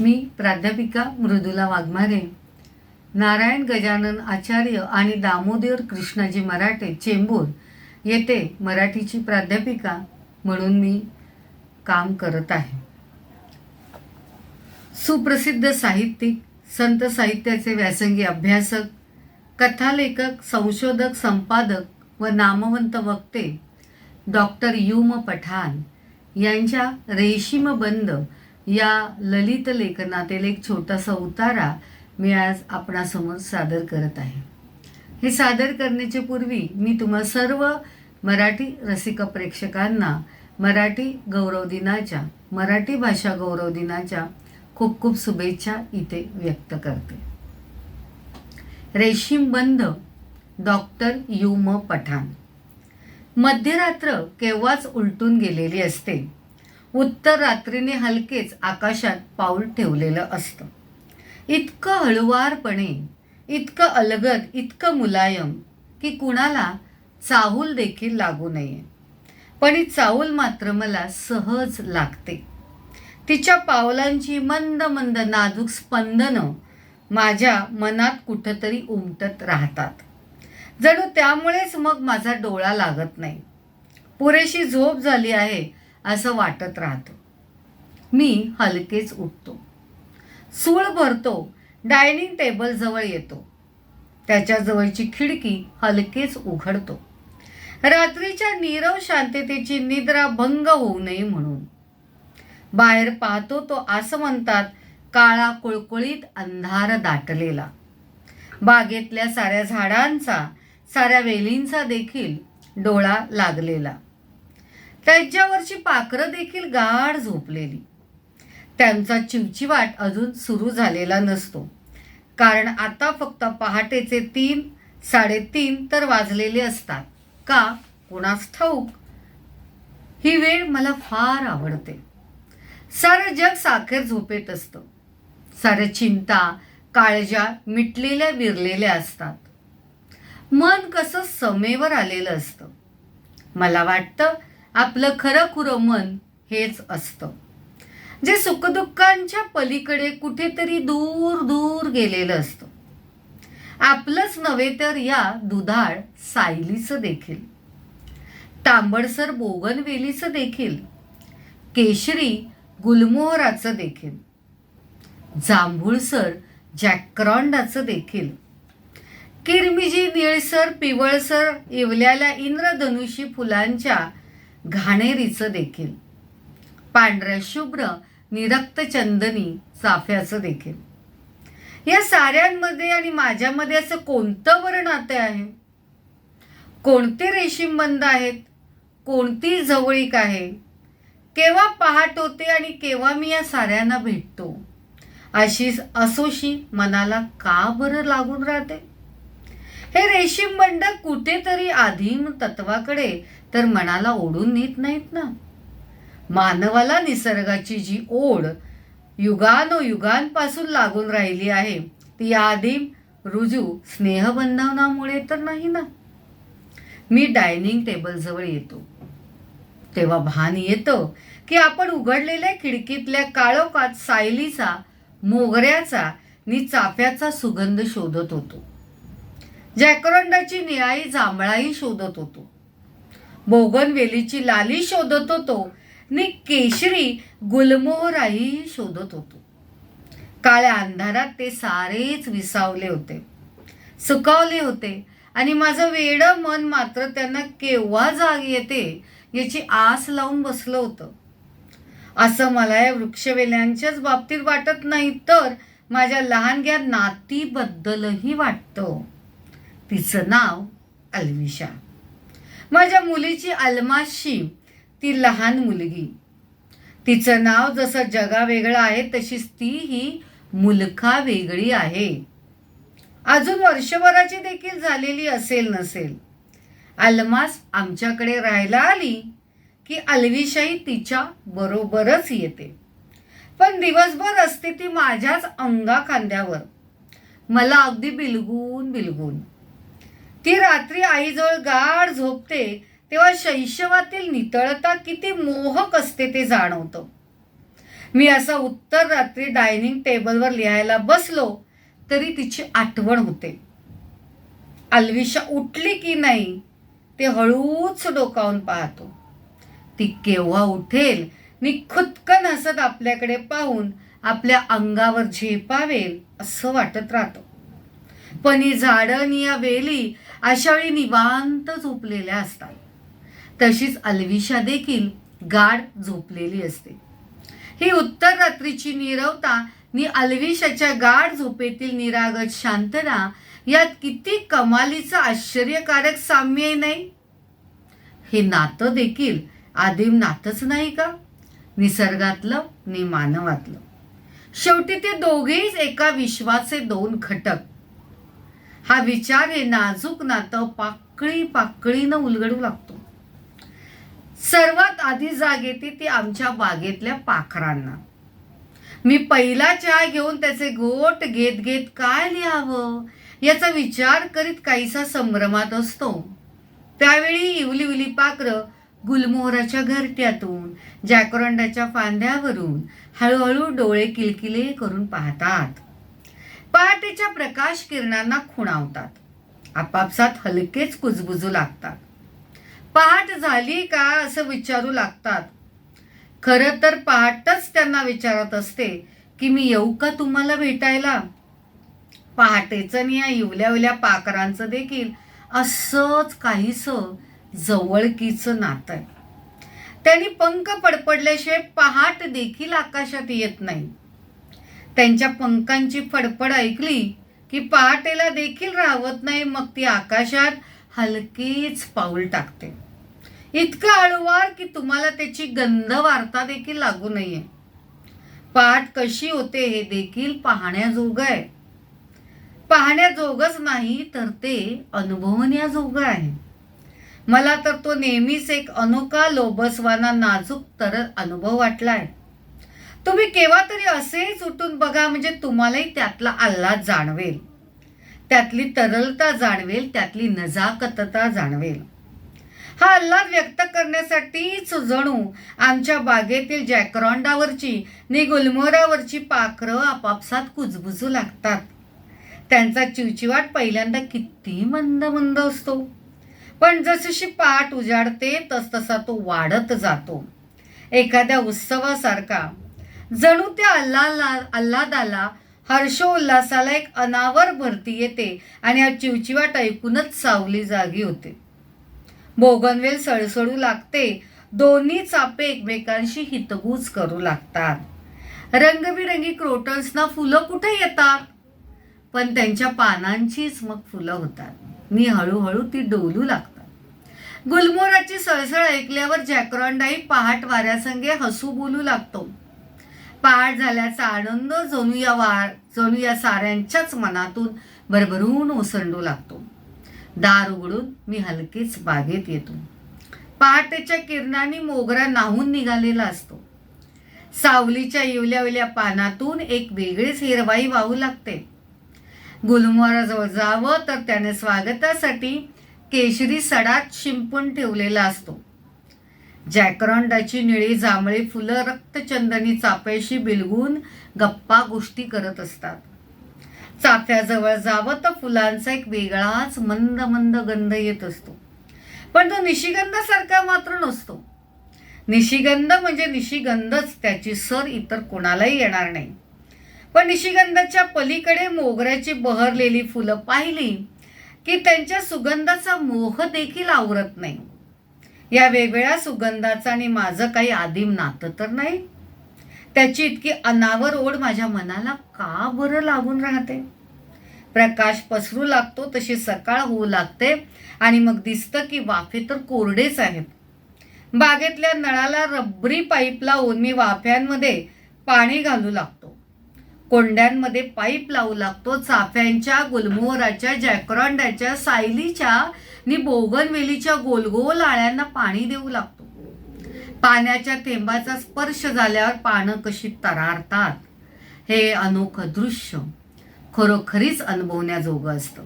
मी प्राध्यापिका मृदुला वाघमारे, नारायण गजानन आचार्य आणि दामोदर कृष्णाजी मराठे चेंबूर येथे मराठीची प्राध्यापिका म्हणून मी काम करत आहे. सुप्रसिद्ध साहित्यिक, संत साहित्याचे व्यासंगी अभ्यासक, कथालेखक, संशोधक, संपादक व नामवंत वक्ते डॉक्टर यू.म. पठाण यांच्या रेशीमबंद या ललित लेखनातील एक छोटासा उतारा मी आज आपणासमोर सादर करत आहे. हे सादर करण्याचे पूर्वी मी तुम्हा सर्व मराठी रसिक प्रेक्षकांना मराठी गौरव दिनाच्या, मराठी भाषा गौरव दिनाच्या खूप खूप शुभेच्छा इथे व्यक्त करते. रेशीमबंद डॉक्टर यू.म. पठाण. मध्यरात्र केव्हाच उलटून गेलेली असते. उत्तर रात्रीने हलकेच आकाशात पाऊल ठेवलेलं असतं. इतकं हळुवारपणे, इतकं अलगद, इतकं मुलायम की कुणाला चाहूल देखील लागू नये. पण ही चाहूल मात्र मला सहज लागते. तिच्या पावलांची मंद मंद नाजूक स्पंदनं माझ्या मनात कुठंतरी उमटत राहतात. जणू त्यामुळेच मग माझा डोळा लागत नाही. पुरेशी झोप झाली आहे असं वाटत राहतं. मी हलकेच उठतो, सूळ भरतो, डायनिंग टेबल जवळ येतो. त्याच्या जवळची खिडकी हलकेच उघडतो. रात्रीच्या नीरव शांततेची निद्रा भंग होऊ नये म्हणून. बाहेर पाहतो तो असं म्हणतात काळा कुळकुळीत अंधार दाटलेला. बागेतल्या साऱ्या झाडांचा, साऱ्या वेलींचा देखील डोळा लागलेला. त्यांच्यावरची पाखरं देखील गाढ झोपलेली. त्यांचा चिवचिवाट अजून सुरू झालेला नसतो, कारण आता फक्त पहाटेचे 3-3:30 तर वाजलेले असतात का कुणास ठाऊक. ही वेळ मला फार आवडते. सारं जग साखर झोपेत असतं. साऱ्या चिंता, काळज्या मिटलेल्या विरलेल्या असतात. मन कसं समेवर आलेलं असतं. मला वाटतं आपलं खरं मन हेच असतं, जे सुखदुःखांच्या पलीकडे कुठेतरी दूर दूर गेलेलं असतं. आपलंच नव्हे तर या दुधाळ सायलीचं देखील, तांबडसर बोगनवेलीचं देखील, केशरी गुलमोहराचं देखील, जांभूळसर जॅकरॉन्डाचं देखील, किरमिजी निळसर पिवळसर इवल्याल्या इंद्रधनुषी फुलांच्या घाणेरीचं देखील, पांढऱ्या शुभ्र निरक्त चंदनी चाफ्याचं देखील. या साऱ्यांमध्ये आणि माझ्यामध्ये असं कोणतं बरं नाते आहे? कोणते रेशीमबंध आहेत? कोणती जवळीक आहे? केव्हा पहाट होते आणि केव्हा मी या साऱ्यांना भेटतो? असोशी मनाला का बरं लागून राहते? हे रेशीमबंध कुठेतरी आदिम तत्वाकडे तर मनाला ओढून नेत नाहीत ना. मानवाला निसर्गाची जी ओढ युगानोयुगांपासून लागून राहिली आहे ती आदिम रुजू स्नेहबंधनामुळे तर नाही ना. मी डायनिंग टेबल जवळ येतो तेव्हा भान येतं की आपण उघडलेल्या खिडकीतल्या काळोखात सायलीचा, मोगऱ्याचा नि चाफ्याचा सुगंध शोधत होतो. जॅकरॉन्डाची निळाई जांभळाई शोधत होतो. बोगनवेलीची लाली शोधत होतो नि केशरी गुलमोहराही शोधत होतो. काळ्या अंधारात ते सारेच विसावले होते, सुकावले होते आणि माझं वेडं मन मात्र त्यांना केव्हा जाग येते याची आस लावून बसलं होतं. असं मला या वृक्षवेल्यांच्याच बाबतीत वाटत नाही, तर माझ्या लहानग्या नातीबद्दलही वाटतं. तिचं नाव अल्विशा. माझ्या मुलीची अल्माशी, ती लहान मुलगी. तिचं नाव जसं जगा वेगळं आहे तशीच तीही मुलखा वेगळी आहे. अजून वर्षभराची देखील झालेली असेल नसेल. अल्मास आमच्याकडे राहायला आली की अल्विशाही तिच्या बरोबरच येते. पण दिवसभर असते ती माझ्याच अंगाखांद्यावर, मला अगदी बिलगून बिलगून. ती रात्री आईजवळ गाढ झोपते तेव्हा शैशवातील नितळता किती मोहक असते ते जाणवतं. मी असा उत्तर रात्री डायनिंग टेबलवर लिहायला बसलो तरी तिची आठवण होते. अल्विशा उठली की नाही ते हळूच डोकावून पाहतो. ती केव्हा उठेल नि खुदकन हसत आपल्याकडे पाहून आपल्या अंगावर झेपावेल असं वाटत राहतं. पण ही झाडं नि या वेली अशावेळी निवांत झोपलेल्या असतात. तशीच अल्विशा देखील गाढ झोपलेली असते. ही उत्तर रात्रीची नीरवता नि अल्विशाच्या गाढ झोपेतील निरागस शांतता यात किती कमालीचं आश्चर्यकारक साम्य नाही. हे नातं देखील आदिम नातंच नाही का? निसर्गातलं नि मानवातलं. शेवटी ते दोघेच एका विश्वाचे दोन घटक. हा विचार हे नाजूक नातं पाकळी पाकळीनं उलगडू लागतो. सर्वात आधी जाग येते ती आमच्या बागेतल्या पाखरांना. मी पहिला चहा घेऊन त्याचे घोट घेत घेत काय लिहावं याचा विचार करीत काहीसा संभ्रमात असतो. त्यावेळी इवली इवली पाखरं गुलमोहराच्या घरट्यातून जॅकरोंडाच्या फांद्यावरून हळूहळू डोळे किलकिले करून पाहतात. पहाटेच्या प्रकाश किरणांना खुणावतात. आपापसात हलकेच कुजबुजू लागतात. पहाट झाली का असं विचारू लागतात. खरं तर पहाटच त्यांना विचारत असते की मी येऊ का तुम्हाला भेटायला. पहाटेचं नि या इवल्या पाखरांचं देखील असंच काहीसं जवळकीचं नातं आहे. त्यांनी पंख फडफडल्याशिवाय पहाट देखील आकाशात येत नाही. त्यांच्या पंखांची फडफड ऐकली की पहाटेला देखील राहवत नाही. मग ती आकाशात हलकेच पाऊल टाकते. इतकं हळूवार की तुम्हाला त्याची गंध वार्ता देखील लागू नये. पहाट कशी होते हे देखील पाहण्याजोगं आहे. पाहण्याजोगंच नाही तर ते अनुभवण्याजोगं आहे. मला तर तो नेहमीच एक अनोखा लोभसवाना नाजूक तरल अनुभव वाटलाय. तुम्ही केव्हा तरी असेच उठून बघा, म्हणजे तुम्हालाही त्यातला आल्हाद जाणवेल, त्यातली तरलता जाणवेल, त्यातली नजाकतता जाणवेल. हा आल्हाद व्यक्त करण्यासाठीच जणू आमच्या बागेतील जॅकरोंडावरची नि गुलमोहरावरची पाखरं आपापसात कुजबुजू लागतात. त्यांचा चिवचिवाट पहिल्यांदा किती मंद मंद असतो, पण जसशी पहाट उजाडते तसतसा तो वाढत जातो. एखाद्या उत्सवासारखा जणू त्या आल्हादाला हर्षोल्लासाला एक अनावर भरती येते आणि हा चिवचिवाट ऐकूनच सावली जागी होते. बोगनवेल सळसळू लागते. दोन्ही चापे एकमेकांशी हितगुज करू लागतात. रंगबिरंगी क्रोटन्सना फुलं कुठे येतात, पण त्यांच्या पानांचीच मग फुलं होतात नि हळूहळू ती डोलू लागतात. गुलमोहराची सळसळ ऐकल्यावर जॅकरोंडाही पहाट वाऱ्यासंगे हसू बोलू लागतो. पहाट झाल्याचा आनंद जणू या साऱ्यांच्याच मनातून भरभरून ओसंडू लागतो. दार उघडून मी हलकेच बागेत येतो. पहाटेच्या किरणांनी मोगरा न्हावून निघालेला असतो. सावलीच्या इवल्या पानातून एक वेगळीच हिरवाई वाहू लागते. गुलमोहराजवळ जावं तर त्याने स्वागतासाठी केशरी सडात शिंपून ठेवलेला असतो. जॅकरोंडाची निळी जांभळी फुलं रक्तचंदनी चाफ्याशी बिलगून गप्पा गोष्टी करत असतात. चाफ्याजवळ जावं तर फुलांचा एक वेगळाच मंद मंद गंध येत असतो, पण तो निशिगंधासारखा मात्र नसतो. निशिगंध म्हणजे निशिगंधच, त्याची सर इतर कोणालाही येणार नाही. पण निशिगंधाच्या पलीकडे मोगऱ्याची बहरलेली फुलं पाहिली की त्यांच्या सुगंधाचा मोह देखील आवरत नाही. या वेगवेगळ्या सुगंधाचं आणि माझं काही आदिम नातं तर नाही. त्याची इतकी अनावर ओढ माझ्या मनाला का बरं लागून राहते. प्रकाश पसरू लागतो तशी सकाळ होऊ लागते आणि मग दिसतं की वाफे तर कोरडेच आहेत. बागेतल्या नळाला रबरी पाईप लावून मी वाफ्यांमध्ये पाणी घालू लागतो. कोंड्यांमध्ये पाईप लावू लागतो. चाफ्यांच्या, गुलमोहराच्या, जॅकरोंडाच्या, सायलीच्या नि बोगनवेलीच्या गोलगोल आळ्यांना पाणी देऊ लागतो. पाण्याच्या थेंबाचा स्पर्श झाल्यावर पानं कशी तरारतात हे अनोखं दृश्य खरोखरीच अनुभवण्याजोगं असतं.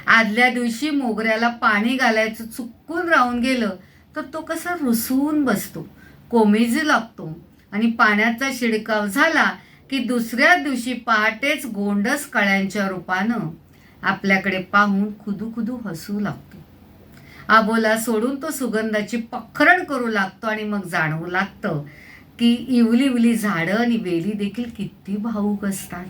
आदल्या दिवशी मोगऱ्याला पाणी घालायचं चुकून राहून गेलं तर तो कसा रुसून बसतो, कोमेजू लागतो. आणि पाण्याचा शिडकाव झाला की दुसऱ्या दिवशी पहाटेच गोंडस कळ्यांच्या रूपानं आपल्याकडे पाहून खुदू हसू लागतो. आबोला सोडून तो सुगंधाची पखरण करू लागतो आणि मग जाणवू लागतं की इवली झाडं आणि वेली देखील किती भावूक असतात.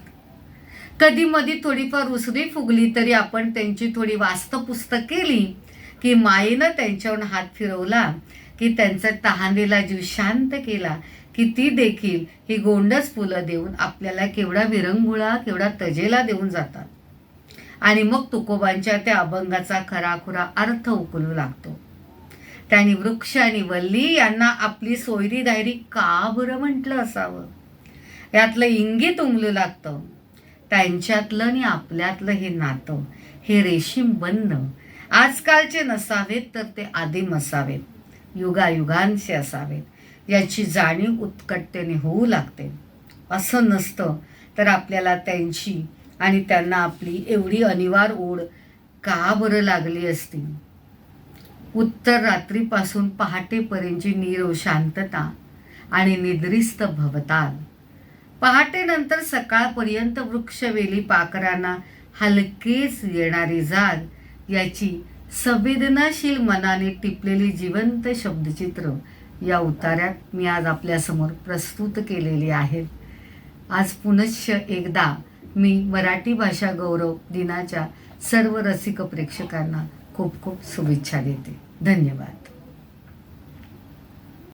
कधी मधी थोडीफार उसरी फुगली तरी आपण त्यांची थोडी वास्तपुस्त केली की मायेनं त्यांच्यावर हात फिरवला की त्यांचा तहानेला जीव शांत केला की ती देखील ही गोंडस फुलं देऊन आपल्याला केवढा विरंगुळा केवढा तजेला देऊन जातात. आणि मग तुकोबांच्या त्या अभंगाचा खराखुरा अर्थ उकलू लागतो. त्यांनी वृक्ष आणि वल्ली यांना आपली सोयरी दायरी का बरं म्हटलं असावं यातलं इंगित उमलू लागतं. त्यांच्यातलं आणि आपल्यातलं हे नातं, हे रेशीम बंध आजकालचे नसावेत तर ते आदिम असावेत, युगायुगांचे असावेत याची जाणीव उत्कटतेने होऊ लागते. असं नसतं तर आपल्याला त्यांची आणि त्यांना आपली एवढी अनिवार्य ओढ का बरं लागली असती. उत्तर रात्रीपासून पहाटेपर्यंतची नीरव शांतता आणि निद्रिस्त भवताल, पहाटेनंतर सकाळपर्यंत वृक्षवेली पाखरांना हलकेच येणारी जाग याची संवेदनाशील मनाने टिपलेली जिवंत शब्दचित्र या उतार्यात मी आज आपल्यासमोर प्रस्तुत केलेली आहेत. आज पुनश्च एकदा मी मराठी भाषा गौरव दिनाच्या सर्व रसिक प्रेक्षकांना खूप शुभेच्छा देते. धन्यवाद.